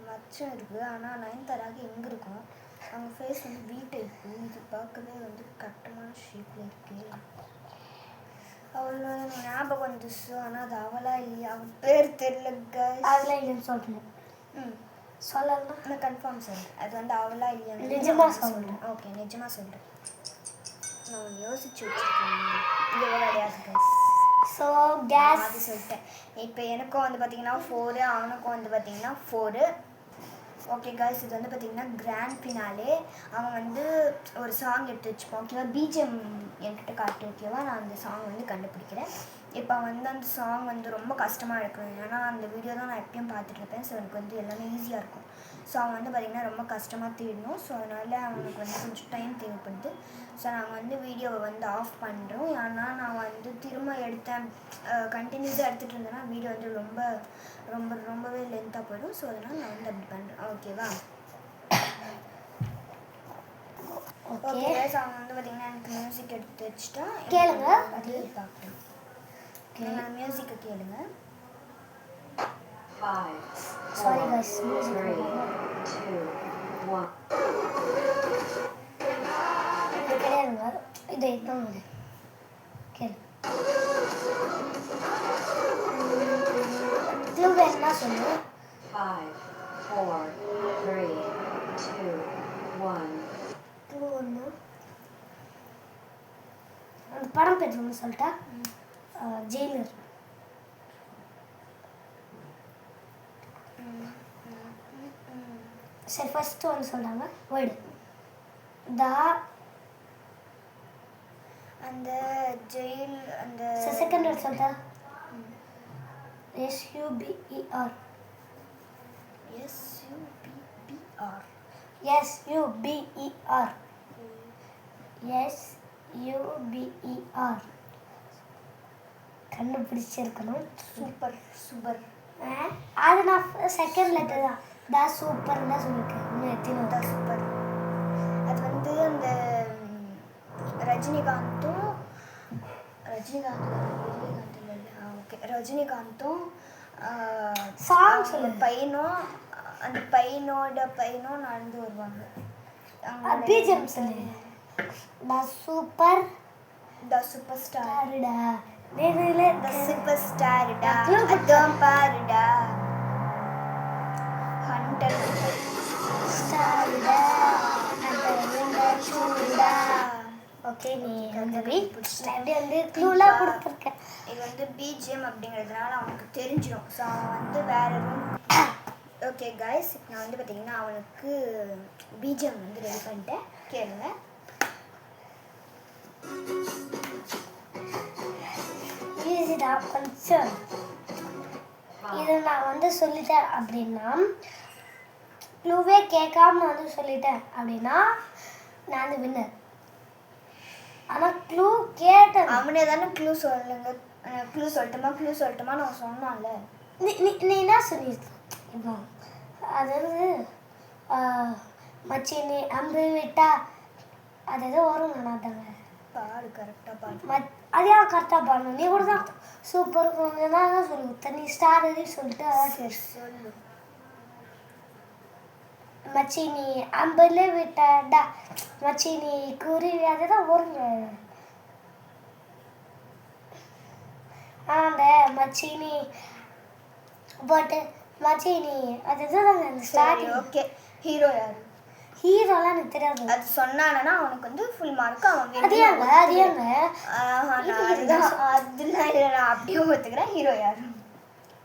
மச்சம் இருக்குது. ஆனால் நயன்தாராக்கு எங்கே இருக்கும்? அவங்க ஃபேஸ் வந்து வீட்டு இருக்குது. இது பார்க்கவே வந்து கட்டமான ஷேப்பில் இருக்குது. அவ்வளோ ஞாபகம் வந்துச்சு. ஆனால் அது அவளா இல்லையா? அவன் பேர் தெரியல guys. அதில் இல்லைன்னு சொல்லணும். சொல்லலாம். நான் கன்ஃபார்ம் சொல்கிறேன். அது வந்து அவளா இல்லையா? நிஜமா சொல்கிறேன். ஓகே, நிஜமாக சொல்கிறேன். நான் யோசிச்சு வச்சுருக்கேன். இங்கே விளையாடியாது guys. ஸோ கேஸ் அது சொல்லிட்டேன். இப்போ எனக்கும் வந்து பார்த்தீங்கன்னா 4, அவனுக்கும் வந்து பார்த்தீங்கன்னா 4. ஓகே guys, இது வந்து பார்த்தீங்கன்னா கிராண்ட் ஃபினாலே. அவன் வந்து ஒரு சாங் எடுத்து வச்சுப்போம். ஓகேவா? பிஜிஎம் என்கிட்ட காட்டு. ஓகேவா? நான் அந்த சாங் வந்து கண்டுபிடிக்கிறேன். இப்போ வந்து அந்த சாங் வந்து ரொம்ப கஷ்டமாக இருக்கும். ஏன்னா அந்த வீடியோ தான் நான் எப்பயும் பார்த்துட்டு இருப்பேன். ஸோ எனக்கு வந்து எல்லாமே ஈஸியாக இருக்கும். ஸோ அவன் வந்து பார்த்திங்கன்னா ரொம்ப கஷ்டமாக தேடணும். ஸோ அதனால் அவனுக்கு வந்து கொஞ்சம் டைம் தேவைப்படுது. ஸோ நாங்கள் வந்து வீடியோவை வந்து ஆஃப் பண்ணுறோம். ஏன்னா நான் வந்து திரும்ப எடுத்தேன், கண்டினியூஸாக எடுத்துகிட்டு இருந்தேன்னா வீடியோ வந்து ரொம்பவே லென்த்தாக போயிடும். ஸோ அதனால் நான் வந்து அப்படி பண்ணுறேன். ஓகேவா? ஓகே, அவன் வந்து பார்த்திங்கன்னா எனக்கு மியூசிக் எடுத்து வச்சுட்டா கேளுங்க. அது பார்க்குறேன். நான் மியூசிக்கை கேளுங்க. Sorry guys, 3, 2, 1. இது கிடையாதுங்க. இது இதுதான் இது. கேளு. க்ளூ என்ன சொல்லு? 5, 4, 3, 2, 1. க்ளூ ஒன்று. அந்த படம் பேர் ஒன்று சொல்லிட்டா? ஜெயிலர். சரி, ஃபர்ஸ்ட் ஒன்று சொல்கிறாங்க. வேர்டு அந்த ஜெயில் அந்த செகண்ட் வேர்ட் சொல்லிட்டா? SUBER. SUBBR. SUBER. SUBER. கண்டுபிடிச்சிருக்கணும். சூப்பர். அது நான் செகண்ட் லெட்டர் தான். சூப்பர் தான் சொல்லியிருக்கேன். இன்னும் எத்தனை தான் சூப்பர். அது வந்து அந்த ரஜினிகாந்தும் சாங் சொல்லு. பையனும் அந்த பையனும் நடந்து வருவாங்க. பிஜிஎம் சொல்லு. Super the super star. The super ஸ்டார்டா. அதான் பாருடா. ஹண்டர் ஸ்டார்டா. ஓகே, நீ வந்து க்ளூலாம் கொடுத்துருக்கேன். இது வந்து பிஜிஎம் அப்படிங்கிறதுனால அவனுக்கு தெரிஞ்சிடும். ஸோ அவன் வந்து வேற ரூம். ஓகே கைஸ், நான் வந்து பார்த்தீங்கன்னா அவனுக்கு பிஜிஎம் வந்து ரெடி பண்ணிட்டேன். கேளுங்க. ஈஸிடா கொஞ்சம். இதை நான் வந்து சொல்லிட்டேன் அப்படின்னா, க்ளூவே கேட்காம நான் வந்து சொல்லிட்டேன் அப்படின்னா நான் வந்து வின்னர். ஆனால் க்ளூ கேட்டேன். அவனே தானே க்ளூ சொல்லுங்க. க்ளூ சொல்லட்டுமா நான் சொன்னான்ல. நீ என்ன சொல்லியிருக்க இப்போ? அதாவது மச்சி நீ அம்பு விட்டா அது எதோ வரும். நான் தாங்க பாடு கரெக்டாக பாடு. அது ஏன் கரெக்டாக பாடணும்? நீ கூட தான் சூப்பர் கொஞ்சம் தான் சொல்லி கொடுத்த. நீ ஸ்டார் எதையும் சொல்லிட்டு சரி சொல்லு. மச்சி நீ அம்புல விட்டாடா மச்சி நீ குருவி அதுதான் வருங்க அந்த மச்சினி பட் மச்சினி அதுதான் அந்த சரி ஸ்டார்டிங் ஓகே ஹீரோ யாரு ஹீரோலாம் எனக்கு தெரியாது அது சொன்னானா அவனுக்கு வந்து ஃபுல் மார்க் அவன் அது ஏங்க அது ஏங்க அதெல்லாம் இல்லை நான் அப்படியே ஒத்துக்கிறேன் ஹீரோ யாரு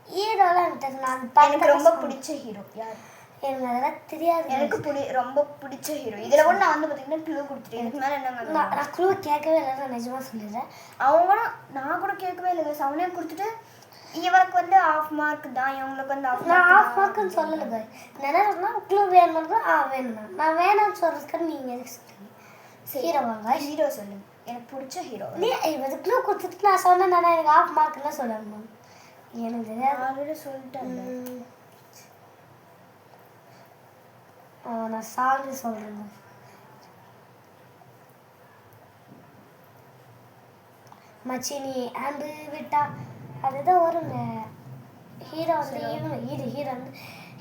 ஹீரோலாம் எனக்கு தெரியாது நான் எனக்கு பார்க்க ரொம்ப பிடிச்ச ஹீரோ யார் எனக்கு அதெல்லாம் தெரியாது எனக்கு ரொம்ப பிடிச்ச ஹீரோ இதில் கூட நான் வந்து பார்த்தீங்கன்னா க்ளூ கொடுத்துட்டேன் இதுக்கு மேலே என்னங்க நான் குழு கேட்கவே இல்லை நான் நிஜமாக சொல்லிடுறேன் அவங்களும் நான் கூட கேட்கவே இல்லை அவனே கொடுத்துட்டு இவனுக்கு வந்து ஆஃப் மார்க் தான் இவங்களுக்கு வந்து ஆஃப் நான் ஆஃப் மார்க்குன்னு சொல்லலை பாய் நான் என்ன சொன்னா குழு வேணும்னா வேணும்னா நான் வேணாம்னு சொல்கிறதுக்கு நீங்கள் எதுக்கு சொல்றீங்க ஹீரோ வாங்க ஹீரோ சொல்லுங்க எனக்கு பிடிச்ச ஹீரோ நீ இது க்ளூ கொடுத்துட்டு நான் சொன்னேன் நான் எனக்கு ஆஃப் மார்க்குன்னு சொல்லணும் எனக்கு தெரியாது ஆல்ரெடி சொல்லிட்டேன் நான் சாங்கு சொல்கிறேங்க மச்சி நீ ஆம்பு விட்டா அதுதான் வருங்க ஹீரோ வந்து இது ஹீரோ வந்து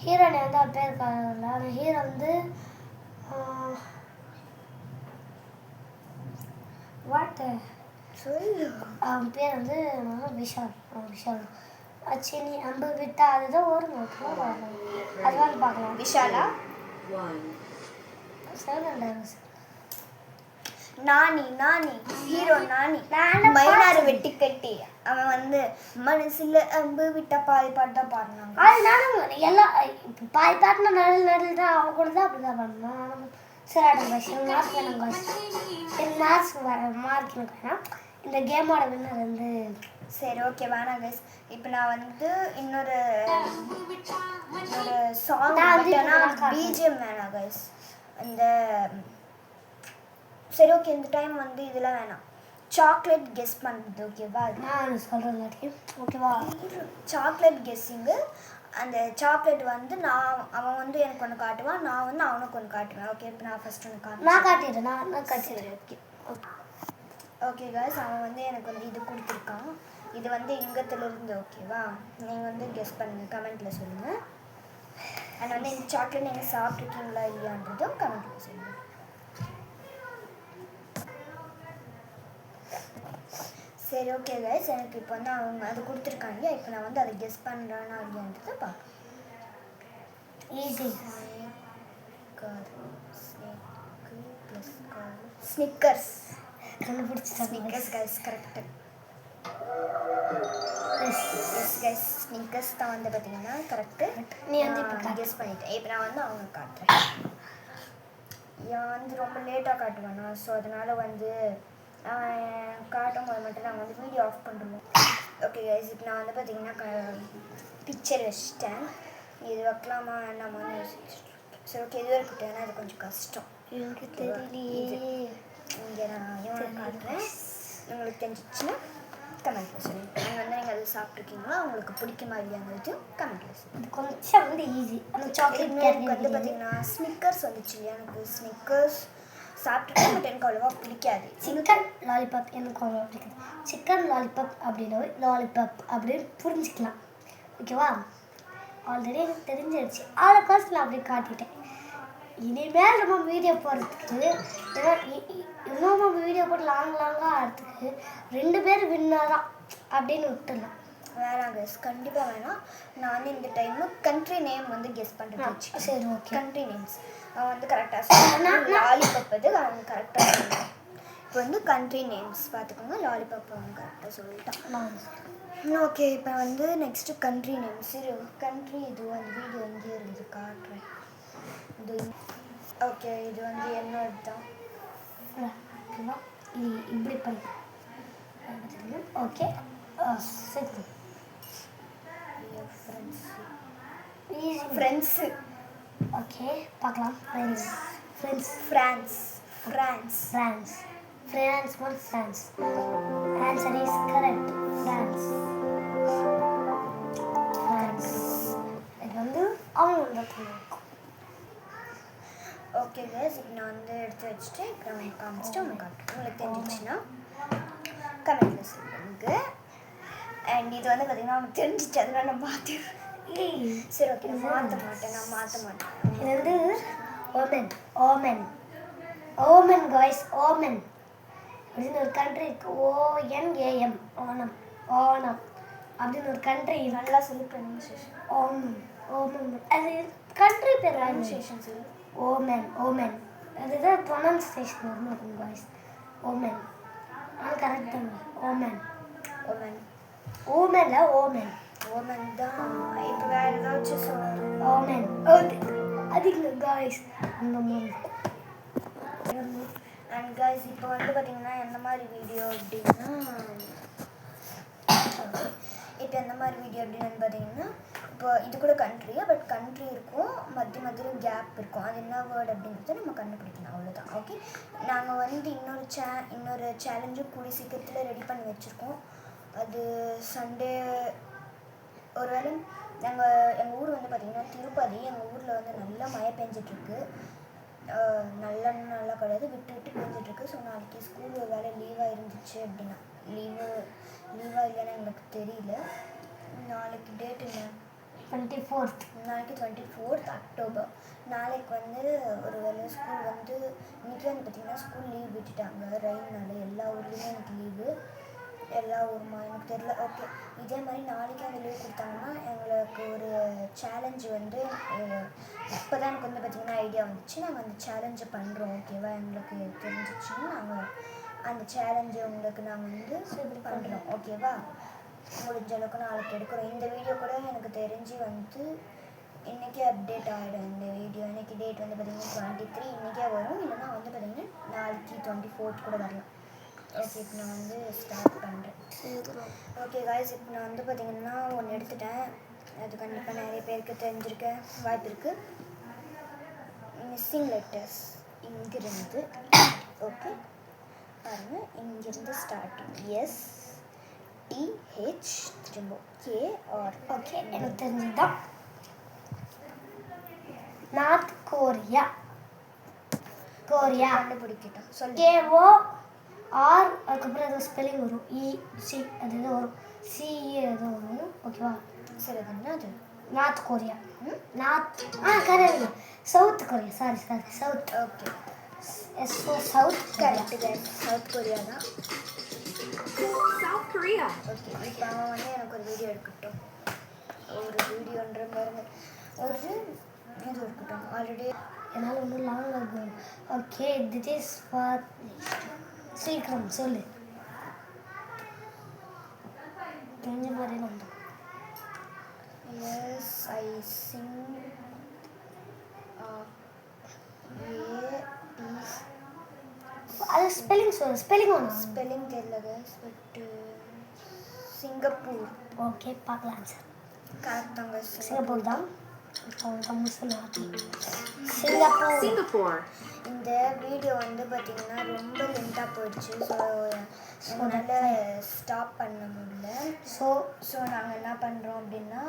ஹீரோனை வந்து அவன் பேர் காணல அந்த ஹீரோ வந்து வாட் சொல்லு அவன் பேர் வந்து விஷால் விஷால் மச்சி நீ அம்பு விட்டா அதுதான் வருங்க அது வந்து பார்க்கலாம் விஷாலா One. சொல்லுங்க நானி ஹீரோ நானி நான் மயிலாறு வெட்டி கட்டி அவன் வந்து மனசுல அம்பு விட்டா பாதி பாட்டு தான் பாடினாங்க அது நானும் எல்லாம் இப்போ பாய் பாட்டின நடுவில் தான் அவன் கூட தான் அப்படி தான் பண்ணணும் நானும் சரி ஆடுங்க சரி மார்க் வேணுங்க சரி மார்க் எனக்கு வேணாம் இந்த கேமோட வின்னர் வந்து சரி ஓகே வேணாம் கைஸ் இப்போ நான் வந்து இன்னொரு சாங் பிஜிஎம் வேணாம் கைஸ் அந்த சரி ஓகே இந்த டைம் வந்து இதெல்லாம் வேணாம் சாக்லேட் கெஸ் பண்ணுறது ஓகேவா நான் சொல்கிறேன் ஓகேவா சாக்லேட் கெஸ்ஸிங்கு அந்த சாக்லேட் வந்து அவன் வந்து எனக்கு ஒன்று காட்டுவான் நான் வந்து அவனுக்கு ஒன்று காட்டுவேன் ஓகே இப்போ நான் ஃபஸ்ட் ஒன்று காட்டுவேன் நான் காட்டிடுறேன் நான் காட்டிடுறேன் ஓகே ஓகே கைஸ் அவன் வந்து எனக்கு வந்து இது கொடுத்துருக்கான் இது வந்து இங்கத்துலேருந்து ஓகேவா நீங்கள் வந்து கெஸ் பண்ணுங்கள் கமெண்ட்டில் சொல்லுங்கள் அண்ட் வந்து இந்த சாக்லேட் நீங்கள் சாப்பிட்ருக்கீங்களா இல்லையான்றதும் கமெண்ட்டில் சொல்லுங்கள் சரி ஓகே கைஸ் எனக்கு இப்போ வந்து அவங்க அது கொடுத்துருக்காங்க இப்போ நான் வந்து அதை கெஸ் பண்ணுறானா இல்லையான்றதை பார்ப்பேன் ஈஸி ஸ்னிக்கர்ஸ் கண்டுபிடிச்சிட்டாங்க Snickers guys correct yes yes guys Snickers தான் வந்து பார்த்தீங்கன்னா கரெக்டு நீ வந்து இப்போ காட்டு. கெஸ் பண்ணிட்டேன் இப்போ நான் வந்து அவனுக்கு காட்டுறேன் ஏன் வந்து ரொம்ப லேட்டாக காட்டுவானா ஸோ அதனால் வந்து காட்டும் போது மட்டும் நாங்கள் வந்து வீடியோ ஆஃப் பண்ணுறோம் ஓகே கைஸ் இப்போ நான் வந்து பார்த்தீங்கன்னா பிக்சர் வச்சுட்டேன் இது வைக்கலாமா வேண்டாமான்னு யோசிச்சுட்டு சரி ஓகே இது இருக்கட்டும் ஏன்னா இது கொஞ்சம் கஷ்டம் எனக்கு தெரியலையே இங்கே நான் இவனை காட்டுறேன் உங்களுக்கு தெரிஞ்சிச்சுன்னா கமெண்ட்டில் சொல்லுங்கள் நீங்கள் வந்து நீங்கள் அது சாப்பிட்ருக்கீங்களா உங்களுக்கு பிடிக்குமா இல்லையாங்கிறது கமெண்ட்டில் சொல்லுங்கள் இது கொஞ்சம் வந்து ஈஸி அந்த சாக்லேட் எனக்கு வந்து பார்த்தீங்கன்னா ஸ்னிக்கர்ஸ் வந்துச்சு இல்லையா எனக்கு ஸ்னிக்கர்ஸ் சாப்பிட்ருக்கேன் பட் எனக்கு அவ்வளோவா பிடிக்காது சிக்கன் லாலிபாப் எனக்கு அவ்வளோ பிடிக்குது சிக்கன் லாலிபாப் அப்படின்னா லாலிபாப் அப்படின்னு புரிஞ்சுக்கலாம் ஓகேவா ஆல்ரெடி எனக்கு தெரிஞ்சிருச்சு ஆளுக்காசு நான் அப்படி காட்டிட்டேன் இனிமேல் நம்ம வீடியோ போடுறதுக்கு இன்னும் நம்ம வீடியோ போட்டு லாங்காக ஆடுறதுக்கு 2 பேர் வின்னராக அப்படின்னு விட்டுடலாம் வேணாம் கெஸ் கண்டிப்பாக வேணாம் நான் வந்து இந்த டைமு கண்ட்ரி நேம் வந்து கெஸ் பண்ணுறது சரி ஓகே கண்ட்ரி நேம்ஸ் அவன் வந்து கரெக்டாக சொன்னான் லாலிபப் அது அவன் கரெக்டாக சொன்னான் இப்போ வந்து கண்ட்ரி நேம்ஸ் பார்த்துக்கோங்க லாலிபப் அவன் கரெக்டாக சொல்லிட்டான் ஓகே இப்போ வந்து நெக்ஸ்ட்டு கண்ட்ரி நேம்ஸ் இரு கண்ட்ரி இது அந்த வீடியோ எங்கேயோ இருக்குது காட்டுறேன் இது ஓகே இது வந்து என்னோட தான் ஓகேவா இது இப்படி பண்ணி ஓகே சரி ஈஸி ஃப்ரெண்ட்ஸு ஓகே பார்க்கலாம் friends friends France France France France ஒரு France answer is correct France France இது வந்து அவங்க ஓகே கேஸ் இப்போ நான் வந்து எடுத்து வச்சுட்டு இப்போ நான் காமிச்சிட்டு உங்களுக்கு காட்டுறேன் உங்களுக்கு தெரிஞ்சிச்சுன்னா கமெண்ட்டில் சொல்லுங்க அண்ட் இது வந்து பார்த்தீங்கன்னா அவனுக்கு தெரிஞ்சிச்சு அதனால நான் பார்த்து ஏய், சரி ஓகே நான் மாற்ற மாட்டேன் இது வந்து Oman Oman Oman guys Oman அப்படின்னு ஒரு கண்ட்ரி இருக்கு. ONAM ஓணம் ஓணம் அப்படின்னு ஒரு கண்ட்ரி நல்லா சொல்லி ப்ரொனன்சியேஷன் ஓமன் ஓமன் அது கண்ட்ரி பேர் ப்ரொனன்சியேஷன் சொல்லி ஓமன் ஓமன் அதுதான் ப்ரொனன்சியேஷன் வரும் காய்ஸ். ஓமன் அது கரெக்ட் தாங்க. ஓமன் ஓமன் ஓமன்ல ஓமன் ஓமன் தான் இப்போ வேறு ஏதாச்சும் சொல்லணும் ஓமன் அதுக்கு காய்ஸ் அந்த மாதிரி அண்ட் கைஸ் இப்போ வந்து பார்த்தீங்கன்னா எந்த மாதிரி வீடியோ அப்படின்னா இப்போ எந்த மாதிரி வீடியோ அப்படின்னு பார்த்தீங்கன்னா இப்போ இது கூட கண்ட்ரியா பட் கண்ட்ரி இருக்கும் மத்தியில் கேப் இருக்கும் அது என்ன வேர்டு அப்படிங்கிறத நம்ம கண்டுபிடிக்கணும் அவ்வளோதான். ஓகே நாங்கள் வந்து இன்னொரு சேலஞ்சும் கூடிய சீக்கிரத்தில் ரெடி பண்ணி வச்சுருக்கோம். அது சண்டே ஒருவேளை எங்கள் ஊர் வந்து பார்த்திங்கன்னா திருப்பதி. எங்கள் ஊரில் வந்து நல்லா மழை பெஞ்சிட்ருக்கு. நல்லா கிடையாது விட்டு பெஞ்சிட்ருக்கு. ஸோ நாளைக்கு ஸ்கூல் ஒரு வேலை லீவாக இருந்துச்சு அப்படின்னா லீவாக இல்லைன்னு எங்களுக்கு தெரியல. நாளைக்கு டேட் என்ன 24th நாளைக்கு 24th அக்டோபர். நாளைக்கு வந்து ஒரு வேலை ஸ்கூல் வந்து இன்றைக்கி வந்து பார்த்திங்கன்னா ஸ்கூல் லீவ் விட்டுட்டாங்க ரெயின்னால. எல்லா ஊர்லேயுமே எனக்கு லீவு எல்லா ஊருமா எனக்கு தெரியல. ஓகே இதே மாதிரி நாளைக்கு அந்த லீவ் கொடுத்தாங்கன்னா எங்களுக்கு ஒரு சேலஞ்சு வந்து இப்போ தான் எனக்கு வந்து பார்த்திங்கன்னா ஐடியா வந்துச்சு. நாங்கள் அந்த சேலஞ்சை பண்ணுறோம் ஓகேவா. எங்களுக்கு தெரிஞ்சிச்சுன்னா நாங்கள் அந்த சேலஞ்சை உங்களுக்கு நாங்கள் வந்து பண்ணுறோம் ஓகேவா. முடிஞ்ச அளவுக்கு நாளைக்கு எடுக்கிறோம். இந்த வீடியோ கூட எனக்கு தெரிஞ்சு வந்து இன்றைக்கே அப்டேட் ஆகிடும். இந்த வீடியோ இன்றைக்கி டேட் வந்து பார்த்திங்கன்னா 23 இன்றைக்கே வரும். இல்லைனா வந்து பார்த்திங்கன்னா நாளைக்கு 24th கூட வரலாம். ஓகே இப்போ நான் வந்து ஸ்டார்ட் பண்ணுறேன். ஓகே காய்ஸ் இப்போ நான் வந்து பார்த்திங்கன்னா ஒன்று எடுத்துட்டேன். அது கண்டிப்பாக நிறைய பேருக்கு தெரிஞ்சிருக்க வாய்ப்பு இருக்குது. மிஸ்ஸிங் லெட்டர்ஸ் இங்கிருந்து ஓகே பாருங்கள் இங்கிருந்து ஸ்டார்டிங் STH திரும்ப KR. ஓகே எனக்கு தெரிஞ்சுதான் நார்த் கொரியா கண்டுபிடிக்கிட்டோம் சொல்லு. KOR அதுக்கப்புறம் ஏதோ ஸ்பெல்லிங் வரும் EC அது ஏதோ வரும் CE ஏதோ வரும் ஓகேவா. சரி அது என்ன அது north Korea north correct south Korea sorry south okay south correct guys south Korea தான். South Korea. ஓகே இப்போ அவன் வந்து எனக்கு ஒரு வீடியோ எடுக்கட்டும். ஒரு வீடியோன்ற பாருங்க ஒரு இது இருக்கட்டும் ஆல்ரெடி என்னால் ஒன்றும் லாங் ஆகும். ஓகே திஸ் இஸ் ஃபார் சீக்கிரம் சொல்லு தெரிஞ்ச மாதிரி வந்து எஸ் ஐ சிங் அது ஸ்பெல்லிங் சொல்லு ஸ்பெல்லிங் ஒன்று ஸ்பெல்லிங் தெரியல கைஸ் பட் சிங்கப்பூர் ஓகே பார்க்கலாம் சார் கரெக்ட் தாங்க. சிங்கப்பூர் தான் சிங்கப்பூர் Singapore. இந்த வீடியோ வந்து பார்த்திங்கன்னா ரொம்ப லென்த்தாக போயிடுச்சு. ஸோ என்னால் ஸ்டாப் பண்ண முடியல. ஸோ நாங்கள் என்ன பண்ணுறோம் அப்படின்னா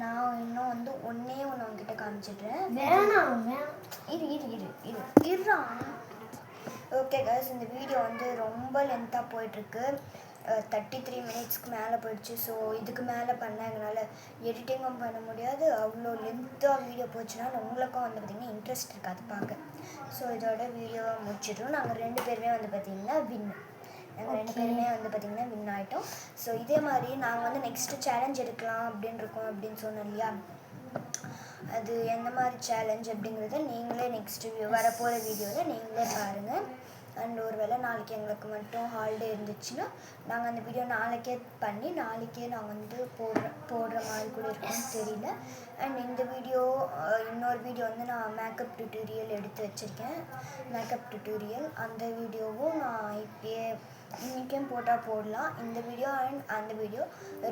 நான் இன்னும் வந்து ஒன்று உங்ககிட்ட காமிச்சிடுறேன். வேணாம் இருறா. ஓகே கைஸ் இந்த வீடியோ வந்து ரொம்ப லென்த்தாக போயிட்டுருக்கு. 33 மினிட்ஸ்க்கு மேலே போயிடுச்சு. ஸோ இதுக்கு மேலே பண்ண எங்களால் எடிட்டிங்கும் பண்ண முடியாது. அவ்வளோ லென்த்தாக வீடியோ போச்சுன்னா உங்களுக்கும் வந்து பார்த்திங்கன்னா இன்ட்ரெஸ்ட் இருக்காது பார்க்க. ஸோ இதோட வீடியோவை முடிச்சிடுறோம். நாங்கள் 2 பேருமே வந்து பார்த்திங்கன்னா நாங்கள் 2 பேருமே வந்து பார்த்திங்கன்னா வின் ஆகிட்டோம். ஸோ இதே மாதிரி நாங்கள் வந்து நெக்ஸ்ட்டு சேலஞ்ச் எடுக்கலாம் அப்படின்னு இருக்கோம் அப்படின்னு சொன்னோம் இல்லையா. அது எந்த மாதிரி சேலஞ்ச் அப்படிங்கிறத நீங்களே நெக்ஸ்ட்டு வரப்போகிற வீடியோவில் நீங்களே பாருங்கள். அண்ட் ஒரு வேளை நாளைக்கு எங்களுக்கு மட்டும் ஹாலிடே இருந்துச்சுன்னா நாங்கள் அந்த வீடியோ நாளைக்கே பண்ணி நாளைக்கே நான் வந்து போடுற மாதிரி கூட இருக்குன்னு தெரியல. அண்ட் இந்த வீடியோ இன்னொரு வீடியோ வந்து நான் மேக்கப் டியூட்டோரியல் எடுத்து வச்சுருக்கேன். மேக்கப் டியூட்டோரியல் அந்த வீடியோவும் நான் இப்போயே இன்றைக்கும் போட்டால் போடலாம். இந்த வீடியோ அண்ட் அந்த வீடியோ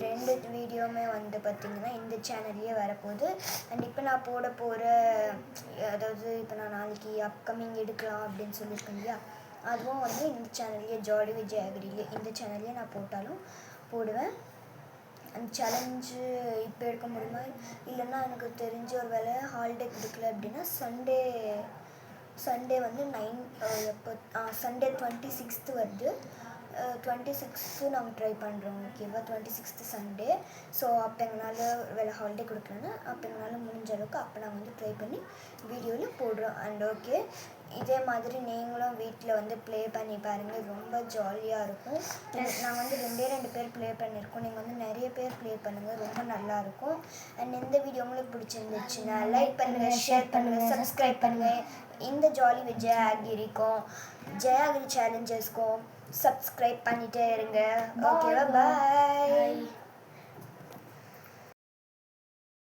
2 வீடியோவுமே வந்து பார்த்திங்கன்னா இந்த சேனல்லையே வரப்போகுது. அண்ட் இப்போ நான் போட போகிற அதாவது இப்போ நான் நாளைக்கு அப்கமிங் எடுக்கலாம் அப்படின்னு சொல்லியிருக்கேன் இல்லையா அதுவும் வந்து இந்த சேனல்லையே ஜாலி விஜய் அக்ரிலே இந்த சேனல்லையே நான் போடுவேன். அந்த சேலஞ்சு இப்போ எடுக்க முடியுமா இல்லைன்னா எனக்கு தெரிஞ்ச ஒரு வேளை ஹாலிடே கொடுக்கல அப்படின்னா சண்டே வந்து சண்டே 26th வருது. 26 நாங்கள் ட்ரை பண்ணுறோம் ஓகேவா 26th சண்டே. ஸோ அப்போ எங்களால் வேலை ஹாலிடே கொடுக்கலன்னா அப்போ எங்களால் முடிஞ்ச அளவுக்கு அப்போ நாங்கள் வந்து ட்ரை பண்ணி வீடியோவில் போடுறோம். அண்ட் ஓகே இதே மாதிரி நீங்களும் வீட்டில் வந்து ப்ளே பண்ணி பாருங்கள், ரொம்ப ஜாலியாக இருக்கும். நாங்கள் வந்து 2 பேர் ப்ளே பண்ணியிருக்கோம், நீங்கள் வந்து நிறைய பேர் ப்ளே பண்ணுங்கள், ரொம்ப நல்லாயிருக்கும். அண்ட் இந்த வீடியோ உங்களுக்கு பிடிச்சிருந்துச்சுன்னா லைக் பண்ணுங்கள், ஷேர் பண்ணுங்கள், சப்ஸ்கிரைப் பண்ணுங்கள். இந்த ஜாலி வித் ஜெயாகிரிக்கும் ஜெயாகிரி சேலஞ்சர்ஸ்க்கும் சப்ஸ்கிரைப் பண்ணிட்டே இருங்க. ஓகேவா, பாய்.